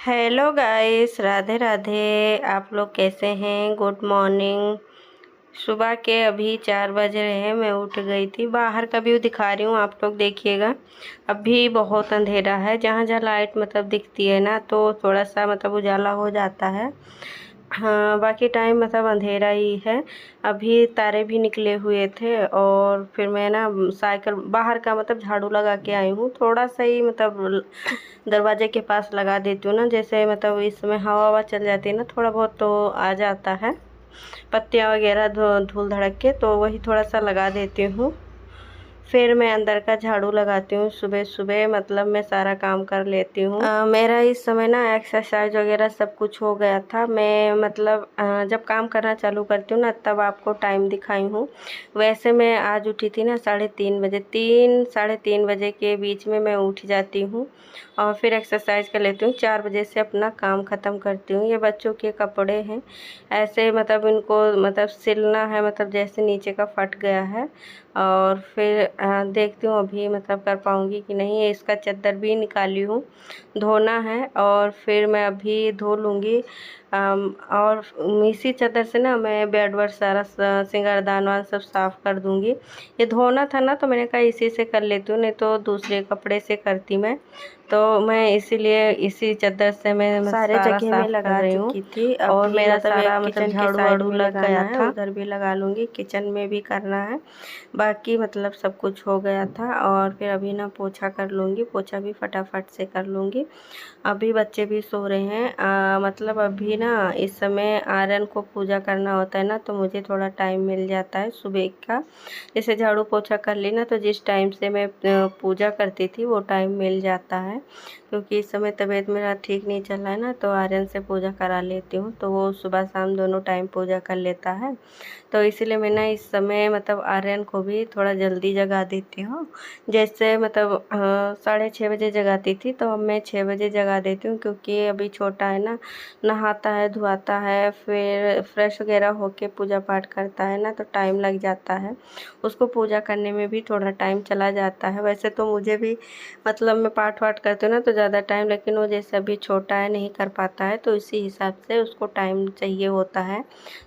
Hello guys, Radhe Radhe. आप लोग कैसे हैं? Good morning. सुबह के अभी 4 बज रहे हैं। मैं उठ गई थी। बाहर का व्यू दिखा रही हूँ, आप लोग देखिएगा। अभी बहुत अंधेरा है। जहाँ जहाँ लाइट दिखती है ना, तो थोड़ा सा उजाला हो जाता है। हाँ, बाकी टाइम अंधेरा ही है। अभी तारे भी निकले हुए थे और फिर मैं ना साइकिल बाहर का झाड़ू लगा के आई हूँ। थोड़ा सा ही दरवाजे के पास लगा देती हूँ ना, जैसे इस समय हवा ववा चल जाती है ना, थोड़ा बहुत तो आ जाता है पत्तियाँ वगैरह धूल धड़क के, तो वही थोड़ा सा लगा देती हूँ। फिर मैं अंदर का झाड़ू लगाती हूँ। सुबह सुबह मैं सारा काम कर लेती हूँ। मेरा इस समय ना एक्सरसाइज वगैरह सब कुछ हो गया था। मैं जब काम करना चालू करती हूँ ना, तब आपको टाइम दिखाई हूँ। वैसे मैं आज उठी थी ना 3:30 बजे, 3 साढ़े 3 बजे के बीच में मैं उठ जाती हूँ और फिर एक्सरसाइज कर लेती हूँ। 4 बजे से अपना काम ख़त्म करती हूँ। ये बच्चों के कपड़े हैं, ऐसे इनको सिलना है, जैसे नीचे का फट गया है। और फिर देखती हूँ अभी कर पाऊँगी कि नहीं। इसका चद्दर भी निकाली हूँ, धोना है और फिर मैं अभी धो लूँगी। और इसी चद्दर से ना मैं बेड वर्ड सारा सिंगारदान वान सब साफ़ कर दूँगी। ये धोना था ना, तो मैंने कहा इसी से कर लेती हूँ, नहीं तो दूसरे कपड़े से करती मैं। तो मैं इसीलिए इसी चद्दर से मैं सारे जगह में लगा चुकी थी। और मेरा सारा किचन झाड़ू वाड़ू लग गया था, उधर भी लगा लूँगी, किचन में भी करना है। बाकी सब कुछ हो गया था। और फिर अभी ना पोछा कर लूँगी, पोछा भी फटाफट से कर लूँगी। अभी बच्चे भी सो रहे हैं। अभी ना इस समय आर्यन को पूजा करना होता है ना, तो मुझे थोड़ा टाइम मिल जाता है सुबह का। जैसे झाड़ू पोछा कर ली ना, तो जिस टाइम से मैं पूजा करती थी वो टाइम मिल जाता है, क्योंकि इस समय तबीयत मेरा ठीक नहीं चल रहा है ना, तो आर्यन से पूजा करा लेती हूँ, तो वो सुबह शाम दोनों टाइम पूजा कर लेता है। तो इसीलिए मैं ना इस समय आर्यन को भी थोड़ा जल्दी जगा देती हूँ। जैसे 6:30 बजे जगाती थी, तो अब मैं 6 बजे जगा देती हूँ, क्योंकि अभी छोटा है ना, नहाता है, धुआता है, फिर फ्रेश वगैरह होके पूजा पाठ करता है ना, तो टाइम लग जाता है। उसको पूजा करने में भी थोड़ा टाइम चला जाता है। वैसे तो मुझे भी मैं पाठ वाठ करती हूँ ना, तो ज़्यादा टाइम, लेकिन वो जैसे अभी छोटा है, नहीं कर पाता है, तो इसी हिसाब से उसको टाइम चाहिए होता है,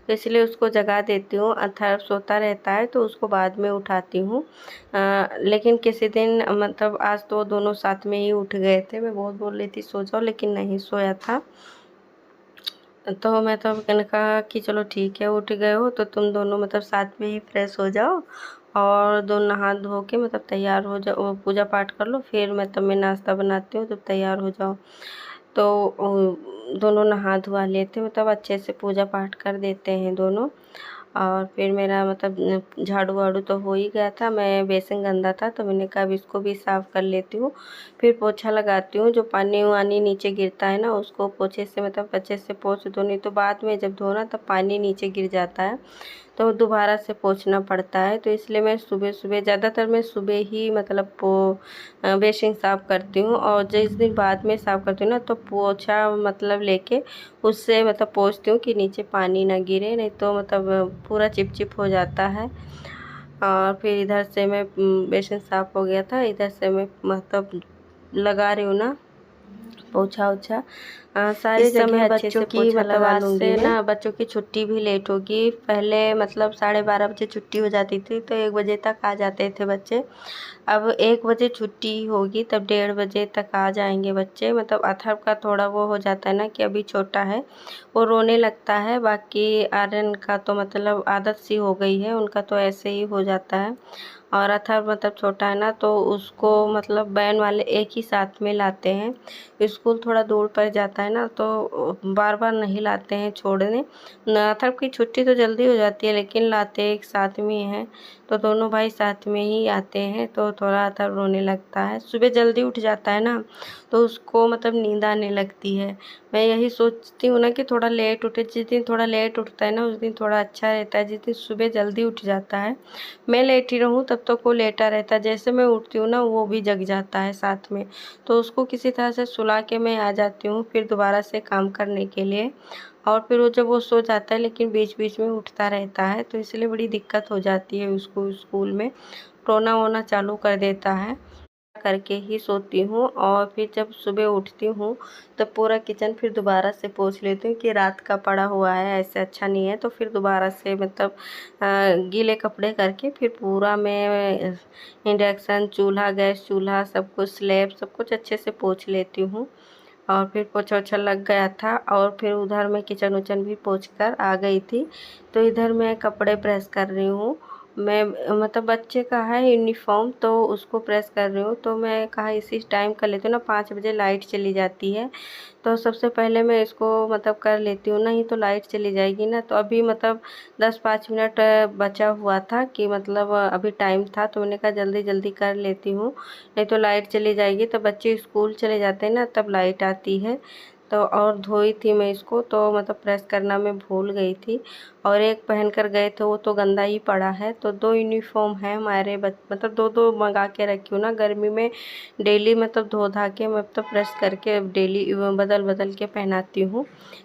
तो इसलिए उसको जगा देती हूँ। सोता रहता है, तो उसको बाद में उठाती हूँ। लेकिन किसी दिन आज तो दोनों साथ में ही उठ गए थे। मैं बहुत बोल रही थी सो जाओ, लेकिन नहीं सोया था। तो मैं तो मैंने कहा कि चलो ठीक है, उठ गए हो तो तुम दोनों साथ में ही फ्रेश हो जाओ और दोनों नहा धो के तैयार हो जाओ, पूजा पाठ कर लो, फिर मैं नाश्ता बनाती हूँ, तब तैयार हो जाओ। तो दोनों नहा धुआ लेते, अच्छे से पूजा पाठ कर देते हैं दोनों। और फिर मेरा झाड़ू वाड़ू तो हो ही गया था। मैं बेसिन गंदा था, तो मैंने कहा अब इसको भी साफ़ कर लेती हूँ। फिर पोछा लगाती हूँ। जो पानी वानी नीचे गिरता है ना, उसको पोछे से अच्छे से पोछ दो, नहीं तो बाद में जब धोना तब पानी नीचे गिर जाता है, तो दोबारा से पोंछना पड़ता है। तो इसलिए मैं सुबह सुबह, ज़्यादातर मैं सुबह ही बेसिन साफ़ करती हूँ। और जिस दिन बाद में साफ़ करती हूँ ना, तो पोछा लेके उससे पोंछती हूँ कि नीचे पानी ना गिरे, नहीं तो पूरा चिपचिप हो जाता है। और फिर इधर से मैं बेसिन साफ़ हो गया था, इधर से मैं लगा रही हूँ ना पोछा ओछा सारी जगह अच्छे से पोछा लगा लूँगी। आज से ना बच्चों की छुट्टी भी लेट होगी। पहले 12:30 बजे छुट्टी हो जाती थी, तो 1 बजे तक आ जाते थे बच्चे। अब 1 बजे छुट्टी होगी, तब 1:30 बजे तक आ जाएंगे बच्चे। अथर्व का थोड़ा वो हो जाता है ना, कि अभी छोटा है, वो रोने लगता है। बाकी आर्यन का तो आदत सी हो गई है, उनका तो ऐसे ही हो जाता है। और अथर्व छोटा है ना, तो उसको वैन वाले एक ही साथ में लाते हैं। स्कूल थोड़ा दूर पड़ जाता है ना, तो बार बार नहीं लाते हैं छोड़ने। अथर्व की छुट्टी तो जल्दी हो जाती है, लेकिन लाते एक साथ में हैं, तो दोनों भाई साथ में ही आते हैं, तो थोड़ा अथर्व रोने लगता है। सुबह जल्दी उठ जाता है ना, तो उसको नींद आने लगती है। मैं यही सोचती हूँ ना कि थोड़ा लेट उठे। जिस दिन थोड़ा लेट उठता है ना, उस दिन थोड़ा अच्छा रहता है। जिस दिन सुबह जल्दी उठ जाता है, मैं लेटी रहूँ तब तक वो लेटा रहता है, जैसे मैं उठती हूँ ना, वो भी जग जाता है साथ में। तो उसको किसी तरह से सुला के मैं आ जाती हूँ, फिर दोबारा से काम करने के लिए। और फिर वो जब वो सो जाता है, लेकिन बीच बीच में उठता रहता है, तो इसलिए बड़ी दिक्कत हो जाती है उसको। स्कूल में रोना वोना चालू कर देता है। करके ही सोती हूँ। और फिर जब सुबह उठती हूँ तो पूरा किचन फिर दोबारा से पोंछ लेती हूँ कि रात का पड़ा हुआ है, ऐसे अच्छा नहीं है। तो फिर दोबारा से मतलब गीले कपड़े करके फिर पूरा मैं इंडक्शन चूल्हा, गैस चूल्हा, सब कुछ स्लैब सब कुछ अच्छे से पोंछ लेती हूँ। और फिर पोछा ओछा लग गया था और फिर उधर मैं किचन उचन भी पोंछ कर आ गई थी। तो इधर मैं कपड़े प्रेस कर रही हूँ। मैं मतलब बच्चे का है यूनिफॉर्म, तो उसको प्रेस कर रही हूँ। तो मैं कहा इसी टाइम कर लेती हूँ ना, 5 बजे लाइट चली जाती है। तो सबसे पहले मैं इसको मतलब कर लेती हूँ, नहीं तो लाइट चली जाएगी ना। तो अभी मतलब 10-5 मिनट बचा हुआ था कि मतलब अभी टाइम था, तो मैंने कहा जल्दी जल्दी कर लेती हूँ, नहीं तो लाइट चली जाएगी। तो बच्चे स्कूल चले जाते हैं ना, तब लाइट आती है। तो और धोई थी मैं इसको, तो मतलब प्रेस करना मैं भूल गई थी। और एक पहन कर गए थे, वो तो गंदा ही पड़ा है। तो 2 यूनिफॉर्म है हमारे मतलब 2-2 मंगा के रखी हूँ ना, गर्मी में डेली मतलब धो धा के मतलब प्रेस करके डेली बदल बदल के पहनाती हूँ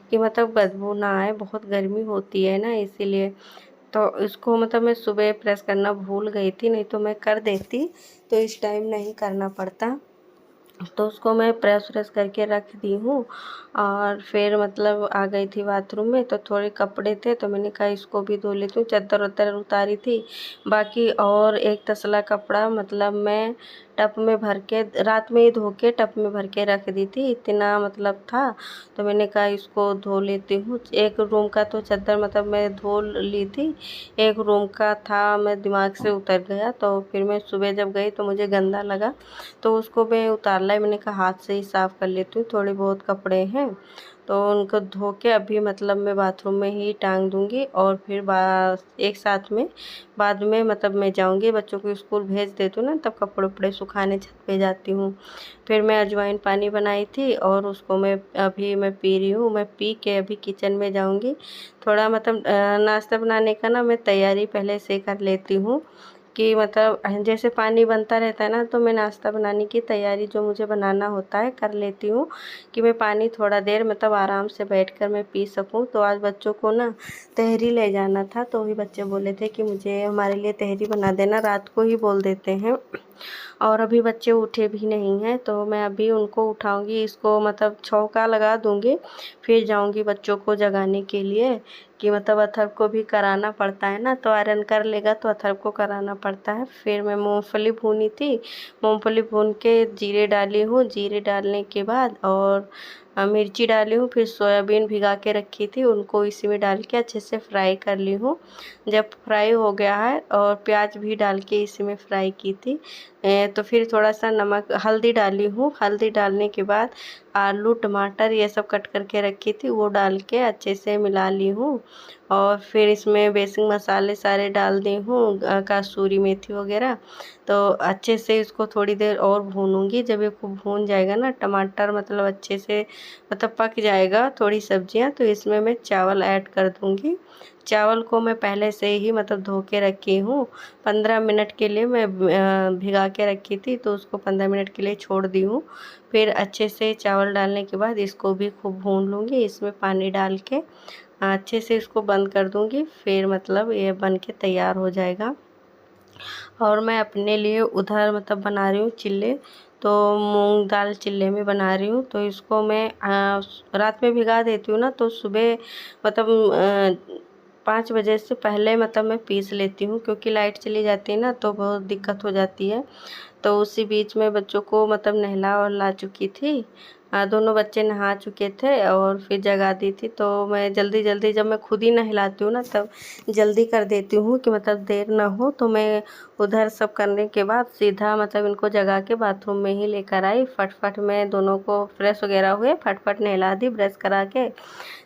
कि मतलब बदबू ना आए। बहुत गर्मी होती है ना, इसीलिए। तो इसको मतलब मैं सुबह प्रेस करना भूल गई थी, नहीं तो मैं कर देती, तो इस टाइम नहीं करना पड़ता। तो उसको मैं प्रेस व्रेस करके रख दी हूँ। और फिर मतलब आ गई थी बाथरूम में, तो थोड़े कपड़े थे, तो मैंने कहा इसको भी धो लेती हूँ। चादर वादर उतारी थी बाकी, और एक तसला कपड़ा मतलब मैं टब में भर के रात में ही धो के टब में भर के रख दी थी, इतना मतलब था। तो मैंने कहा इसको धो लेती हूँ। एक रूम का तो चादर मतलब मैं धो ली थी, एक रूम का था मैं दिमाग से उतर गया। तो फिर मैं सुबह जब गई तो मुझे गंदा लगा, तो उसको मैं उतार लाई। मैंने कहा हाथ से ही साफ़ कर लेती हूँ, थोड़े बहुत कपड़े हैं तो उनको धो के अभी मतलब मैं बाथरूम में ही टांग दूँगी। और फिर एक साथ में बाद में मतलब मैं जाऊँगी, बच्चों को स्कूल भेज देती हूँ ना, तब कपड़े उपड़े सुखाने छत पे जाती हूँ। फिर मैं अजवाइन पानी बनाई थी और उसको मैं पी रही हूँ। मैं पी के अभी किचन में जाऊँगी। थोड़ा मतलब नाश्ता बनाने का ना मैं तैयारी पहले से कर लेती हूँ कि मतलब जैसे पानी बनता रहता है ना, तो मैं नाश्ता बनाने की तैयारी जो मुझे बनाना होता है कर लेती हूँ कि मैं पानी थोड़ा देर मतलब आराम से बैठकर मैं पी सकूँ। तो आज बच्चों को ना तहरी ले जाना था, तो वही बच्चे बोले थे कि मुझे हमारे लिए तहरी बना देना, रात को ही बोल देते हैं। और अभी बच्चे उठे भी नहीं हैं, तो मैं अभी उनको उठाऊंगी, इसको मतलब चौका लगा दूंगी, फिर जाऊंगी बच्चों को जगाने के लिए कि मतलब अथर्व को भी कराना पड़ता है ना, तो आयरन कर लेगा तो अथर्व को कराना पड़ता है। फिर मैं मूंगफली भूनी थी, मूंगफली भून के जीरे डाली हूँ, जीरे डालने के बाद और मिर्ची डाली हूँ। फिर सोयाबीन भिगा के रखी थी, उनको इसी में डाल के अच्छे से फ्राई कर ली हूँ। जब फ्राई हो गया है और प्याज भी डाल के इसी में फ्राई की थी, तो फिर थोड़ा सा नमक हल्दी डाली हूँ। हल्दी डालने के बाद आलू टमाटर ये सब कट करके रखी थी वो डाल के अच्छे से मिला ली हूँ। और फिर इसमें बेसिक मसाले सारे डाल दी हूँ, कसूरी मेथी वगैरह। तो अच्छे से इसको थोड़ी देर और भूनूंगी। जब ये खूब भून जाएगा ना टमाटर मतलब अच्छे से मतलब पक जाएगा थोड़ी सब्जियां, तो इसमें मैं चावल ऐड कर दूंगी। चावल को मैं पहले से ही मतलब धो के रखी हूँ। 15 मिनट के लिए मैं भिगा के रखी थी, तो उसको 15 मिनट के लिए छोड़ दी हूँ। फिर अच्छे से चावल डालने के बाद इसको भी खूब भून लूँगी, इसमें पानी डाल के अच्छे से इसको बंद कर दूँगी। फिर मतलब ये बन के तैयार हो जाएगा। और मैं अपने लिए उधर मतलब बना रही हूँ चिल्ले, तो मूंग दाल चिल्ले में बना रही हूँ। तो इसको मैं रात में भिगा देती हूँ ना, तो सुबह मतलब 5 बजे से पहले मतलब मैं पीस लेती हूँ, क्योंकि लाइट चली जाती है ना तो बहुत दिक्कत हो जाती है। तो उसी बीच में बच्चों को मतलब नहला और ला चुकी थी। दोनों बच्चे नहा चुके थे और फिर जगा दी थी। तो मैं जल्दी जल्दी जब मैं खुद ही नहलाती हूँ ना, तब जल्दी कर देती हूँ कि मतलब देर ना हो। तो मैं उधर सब करने के बाद सीधा मतलब इनको जगा के बाथरूम में ही लेकर आई। फटफट मैं दोनों को फ्रेश वगैरह हुए, फटफट नहला दी ब्रश करा के,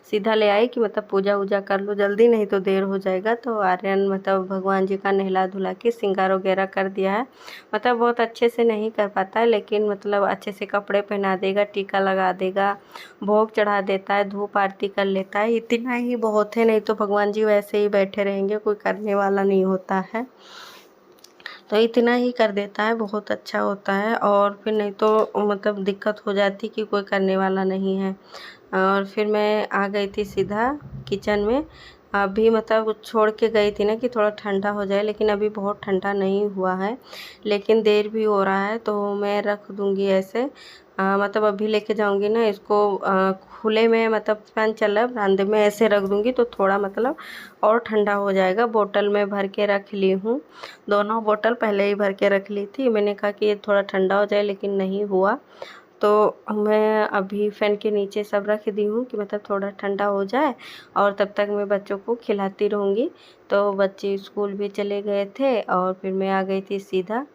सीधा ले आई कि मतलब पूजा वूजा कर लो जल्दी, नहीं तो देर हो जाएगा। तो आर्यन मतलब भगवान जी का नहला धुला के श्रृंगार वगैरह कर दिया है। मतलब बहुत अच्छे से नहीं कर पाता है, लेकिन मतलब अच्छे से कपड़े पहना देगा, टीका लगा देगा, भोग चढ़ा देता है, धूप आरती कर लेता है, इतना ही बहुत है। नहीं तो भगवान जी वैसे ही बैठे रहेंगे, कोई करने वाला नहीं होता है। तो इतना ही कर देता है, बहुत अच्छा होता है। और फिर नहीं तो मतलब दिक्कत हो जाती कि कोई करने वाला नहीं है। और फिर मैं आ गई थी सीधा किचन में। अभी मतलब छोड़ के गई थी ना कि थोड़ा ठंडा हो जाए, लेकिन अभी बहुत ठंडा नहीं हुआ है, लेकिन देर भी हो रहा है तो मैं रख दूँगी ऐसे। मतलब अभी लेके जाऊँगी ना इसको खुले में, मतलब फैन चल रहा है बरामदे में, ऐसे रख दूँगी तो थोड़ा मतलब और ठंडा हो जाएगा। बोतल में भर के रख ली हूँ, दोनों बोतल पहले ही भर के रख ली थी। मैंने कहा कि ये थोड़ा ठंडा हो जाए, लेकिन नहीं हुआ, तो मैं अभी फ़ैन के नीचे सब रख दी हूँ कि मतलब थोड़ा ठंडा हो जाए, और तब तक मैं बच्चों को खिलाती रहूँगी। तो बच्चे स्कूल भी चले गए थे और फिर मैं आ गई थी सीधा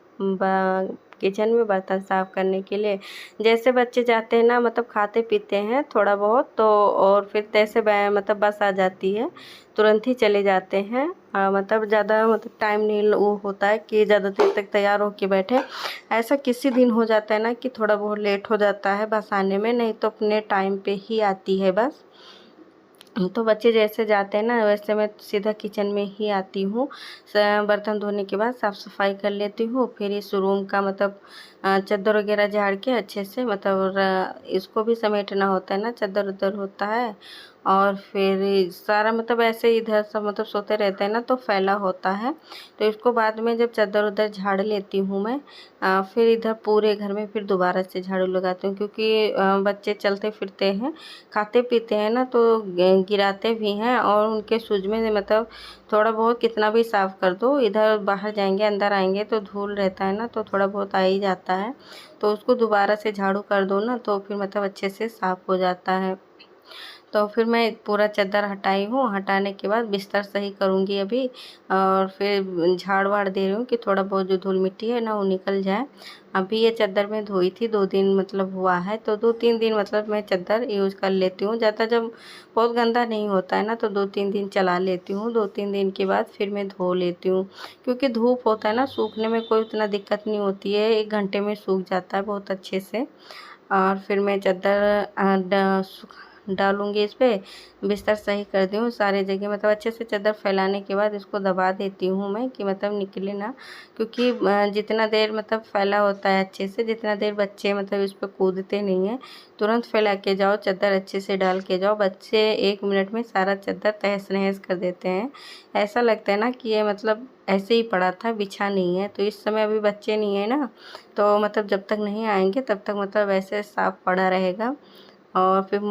किचन में बर्तन साफ़ करने के लिए। जैसे बच्चे जाते हैं ना, मतलब खाते पीते हैं थोड़ा बहुत, तो और फिर तैसे मतलब बस आ जाती है, तुरंत ही चले जाते हैं। मतलब ज़्यादा मतलब टाइम नहीं वो होता है कि ज़्यादा देर तक तैयार होके बैठे। ऐसा किसी दिन हो जाता है ना कि थोड़ा बहुत लेट हो जाता है बस आने में, नहीं तो अपने टाइम पे ही आती है बस। तो बच्चे जैसे जाते हैं ना, वैसे मैं सीधा किचन में ही आती हूँ। बर्तन धोने के बाद साफ़ सफाई कर लेती हूँ, फिर इस रूम का मतलब चद्दर वगैरह झाड़ के अच्छे से, मतलब इसको भी समेटना होता है ना, चद्दर उद्दर होता है, और फिर सारा मतलब ऐसे इधर सब मतलब सोते रहते हैं ना तो फैला होता है। तो इसको बाद में जब चद्दर उद्दर झाड़ लेती हूँ मैं, फिर इधर पूरे घर में फिर दोबारा से झाड़ू लगाती हूँ, क्योंकि बच्चे चलते फिरते हैं, खाते पीते हैं ना, तो गिराते भी हैं, और उनके शूज में मतलब थोड़ा बहुत कितना भी साफ़ कर दो, इधर बाहर जाएंगे अंदर आएंगे तो धूल रहता है ना, तो थोड़ा बहुत आ ही जाता है। तो उसको दोबारा से झाड़ू कर दो ना, तो फिर मतलब अच्छे से साफ़ हो जाता है। तो फिर मैं पूरा चद्दर हटाई हूँ, हटाने के बाद बिस्तर सही करूँगी अभी, और फिर झाड़ वाड़ दे रही हूँ कि थोड़ा बहुत जो धूल मिट्टी है ना वो निकल जाए। अभी ये चद्दर मैं धोई थी, 2 दिन मतलब हुआ है, तो 2-3 दिन मतलब मैं चद्दर यूज़ कर लेती हूँ। ज़्यादा जब बहुत गंदा नहीं होता है ना तो 2-3 दिन चला लेती हूँ, 2-3 दिन के बाद फिर मैं धो लेती हूँ, क्योंकि धूप होता है ना, सूखने में कोई उतना दिक्कत नहीं होती है, 1 घंटे में सूख जाता है बहुत अच्छे से। और फिर मैं चद्दर डालूँगी इस पे, बिस्तर सही कर दी हूँ सारी जगह, मतलब अच्छे से चद्दर फैलाने के बाद इसको दबा देती हूँ मैं कि मतलब निकले ना, क्योंकि जितना देर मतलब फैला होता है अच्छे से, जितना देर बच्चे मतलब इस पे कूदते नहीं हैं, तुरंत फैला के जाओ, चद्दर अच्छे से डाल के जाओ, बच्चे 1 मिनट में सारा चद्दर तहस-नहस कर देते हैं। ऐसा लगता है ना कि ये मतलब ऐसे ही पड़ा था, बिछा नहीं है। तो इस समय अभी बच्चे नहीं है ना, तो मतलब जब तक नहीं आएँगे तब तक मतलब ऐसे साफ़ पड़ा रहेगा। और फिर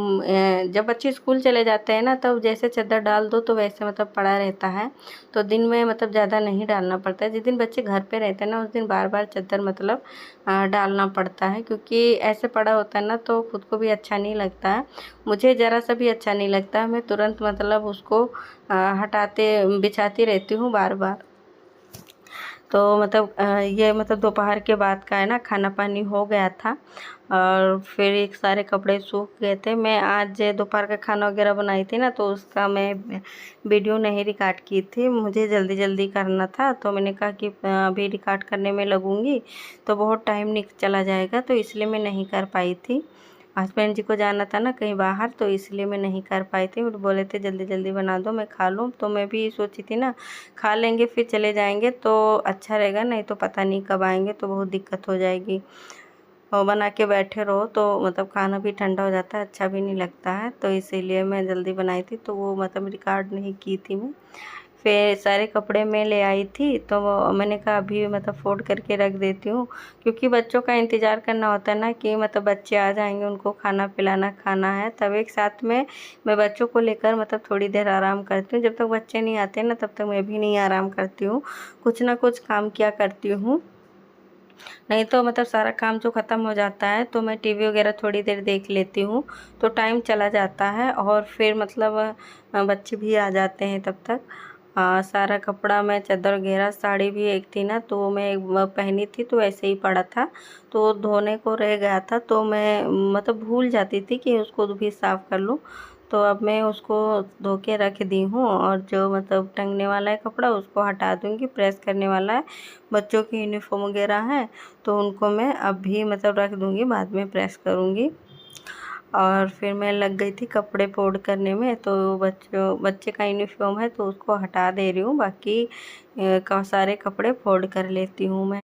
जब बच्चे स्कूल चले जाते हैं ना, तब जैसे चद्दर डाल दो तो वैसे मतलब पड़ा रहता है, तो दिन में मतलब ज़्यादा नहीं डालना पड़ता है। जिस दिन बच्चे घर पे रहते हैं ना, उस दिन बार-बार चद्दर मतलब डालना पड़ता है, क्योंकि ऐसे पड़ा होता है ना तो खुद को भी अच्छा नहीं लगता है। मुझे ज़रा सा भी अच्छा नहीं लगता है, मैं तुरंत मतलब उसको हटाते बिछाती रहती हूँ बार-बार। तो मतलब ये मतलब दोपहर के बाद का है ना, खाना पानी हो गया था, और फिर एक सारे कपड़े सूख गए थे। मैं आज दोपहर का खाना वगैरह बनाई थी ना, तो उसका मैं वीडियो नहीं रिकॉर्ड की थी, मुझे जल्दी जल्दी करना था, तो मैंने कहा कि अभी रिकॉर्ड करने में लगूंगी तो बहुत टाइम चला जाएगा, तो इसलिए मैं नहीं कर पाई थी। हस्बैंड जी को जाना था ना कहीं बाहर, तो इसलिए मैं नहीं कर पाई थी। वो बोले थे जल्दी जल्दी बना दो मैं खा लूँ, तो मैं भी सोची थी ना, खा लेंगे फिर चले जाएंगे तो अच्छा रहेगा, नहीं तो पता नहीं कब आएंगे तो बहुत दिक्कत हो जाएगी। और बना के बैठे रहो तो मतलब खाना भी ठंडा हो जाता है, अच्छा भी नहीं लगता है, तो इसीलिए मैं जल्दी बनाई थी, तो वो मतलब रिकॉर्ड नहीं की थी मैं। फिर सारे कपड़े मैं ले आई थी, तो मैंने कहा अभी मतलब फोल्ड करके रख देती हूँ, क्योंकि बच्चों का इंतज़ार करना होता है ना कि मतलब बच्चे आ जाएंगे, उनको खाना पिलाना खाना है, तब एक साथ में मैं बच्चों को लेकर मतलब थोड़ी देर आराम करती हूँ। जब तक बच्चे नहीं आते ना तब तक मैं भी नहीं आराम करती हूँ, कुछ ना कुछ काम किया करती हूँ। नहीं तो मतलब सारा काम जो ख़त्म हो जाता है तो मैं टीवी वगैरह थोड़ी देर देख लेती हूँ, तो टाइम चला जाता है, और फिर मतलब बच्चे भी आ जाते हैं तब तक। सारा कपड़ा मैं चादर वगैरह, साड़ी भी एक थी ना तो मैं पहनी थी तो ऐसे ही पड़ा था, तो धोने को रह गया था, तो मैं मतलब भूल जाती थी कि उसको भी साफ़ कर लूँ। तो अब मैं उसको धो के रख दी हूँ, और जो मतलब टंगने वाला है कपड़ा उसको हटा दूँगी, प्रेस करने वाला है, बच्चों की यूनिफॉर्म वगैरह है तो उनको मैं अभी मतलब रख दूँगी, बाद में प्रेस करूँगी। और फिर मैं लग गई थी कपड़े फोल्ड करने में, तो बच्चे का यूनिफॉर्म है तो उसको हटा दे रही हूँ, बाकी का सारे कपड़े फोल्ड कर लेती हूँ मैं।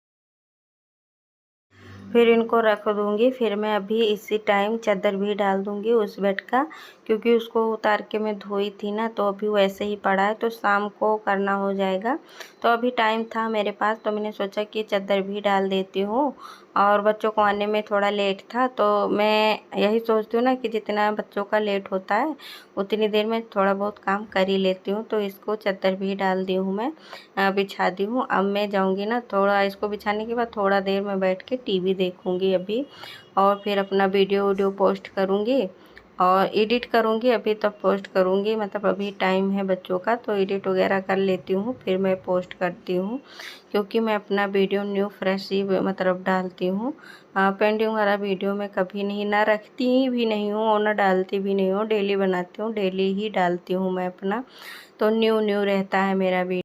फिर इनको रख दूँगी। फिर मैं अभी इसी टाइम चादर भी डाल दूँगी उस बेड का, क्योंकि उसको उतार के मैं धोई थी ना, तो अभी वैसे ही पड़ा है, तो शाम को करना हो जाएगा। तो अभी टाइम था मेरे पास, तो मैंने सोचा कि चादर भी डाल देती हूँ। और बच्चों को आने में थोड़ा लेट था, तो मैं यही सोचती हूँ ना कि जितना बच्चों का लेट होता है उतनी देर में थोड़ा बहुत काम कर ही लेती हूँ। तो इसको चादर भी डाल दी हूँ मैं, बिछा दी हूँ। अब मैं जाऊँगी ना, थोड़ा इसको बिछाने के बाद थोड़ा देर मैं बैठ के टीवी देखूँगी अभी, और फिर अपना वीडियो पोस्ट करूँगी और एडिट करूँगी। अभी तब पोस्ट करूँगी, मतलब अभी टाइम है बच्चों का, तो एडिट वगैरह कर लेती हूँ, फिर मैं पोस्ट करती हूँ। क्योंकि मैं अपना वीडियो न्यू फ्रेश ही मतलब डालती हूँ। पेंडिंग वाला वीडियो मैं कभी नहीं, ना रखती ही भी नहीं हूँ और ना डालती भी नहीं हूँ। डेली बनाती हूँ, डेली ही डालती हूँ मैं अपना, तो न्यू न्यू रहता है मेरा वीडियो।